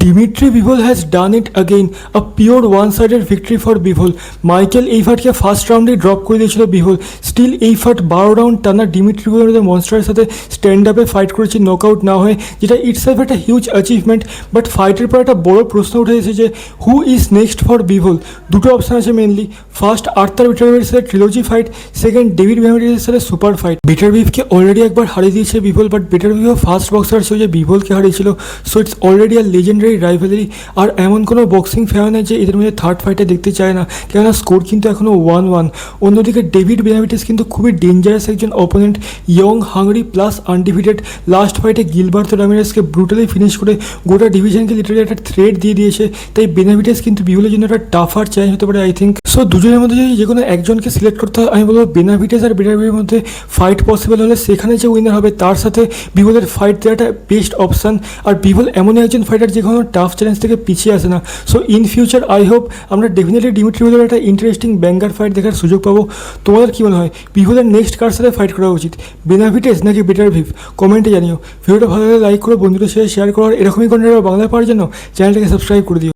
Dimitri Bivol has done it again, a pure one-sided victory for Bivol. Michael এই ফাটকে first রাউন্ডে drop করে দিয়েছিল বিভোল। Still এই ফাট 12 রাউন্ড টানা ডিমিট্রি বিভলের মনস্টারের সাথে স্ট্যান্ড আপে ফাইট করেছে নকআউট না হয়ে, যেটা ইটসেলফ একটা হিউজ অ্যাচিভমেন্ট। বাট ফাইটের পর একটা বড় প্রশ্ন উঠে এসেছে যে who is next for Bivol. দুটো অপশান আছে মেনলি। ফার্স্ট আর্থার বিটারবিভের সাথে ট্রিলজি ফাইট, সেকেন্ড ডেভিড বেনাভিডেসের সাথে সুপার ফাইট। বিটারবিভকে অলরেডি একবার হারিয়ে দিয়েছে বিভোল, বাট বিটারবিভও ফার্স্ট বক্সার ছিল যে বিভোলকে হারিয়েছিল। সো ইটস অলরেডি আর লেজেন্ডারি রাইভালারি। আর এমন কোনো বক্সিং ফ্যান নেই যে এদের মধ্যে থার্ড ফাইটে দেখতে চায় না, কেননা স্কোর কিন্তু এখনও 1-1। অন্যদিকে ডেভিড বেনাভিডেস কিন্তু খুবই ডেঞ্জারাস একজন opponent, young, hungry plus undefeated. Last ফাইটে গিলবার্তো রামিরেজকে ব্রুটালি ফিনিশ করে গোটা ডিভিশনকে লিটারালি একটা থ্রেট দিয়ে দিয়েছে। তাই বেনাভিডেস কিন্তু বিভলের জন্য একটা টাফার চ্যালেঞ্জ হতে পারে আই থিঙ্ক। সো দুজনের মধ্যে যদি যে কোনো একজনকে সিলেক্ট করতে হয়, আমি বলবো বেনাভিডেস আর বিটারবিভের মধ্যে ফাইট পসিবল হলে সেখানে যে উইনার হবে তার সাথে বিভলের ফাইট দেওয়াটা বেস্ট অপশান। আর বিভল এমনই একজন ফাইটার যে কোনো টাফ চ্যালেঞ্জ থেকে পিছিয়ে আসে না। So in future I hope আমরা ডেফিনেটলি ডিমিট্রি বিভলের একটা ইন্টারেস্টিং ব্যাঙ্গার ফাইট দেখার সুযোগ পাবো। তোমাদের কী মনে হয় বিভলের নেক্সট কার সাথে ফাইট করা উচিত, বেনাভিডেস নাকি বিটারবিভ? কমেন্টে জানিও। ভিডিওটা ভালো লাগলে লাইক করো, বন্ধুদের সাথে শেয়ার করো, আর এরকমই কন্টেন্ট বাংলা পাওয়ার জন্য চ্যানেলটাকে সাবস্ক্রাইব করে দিও।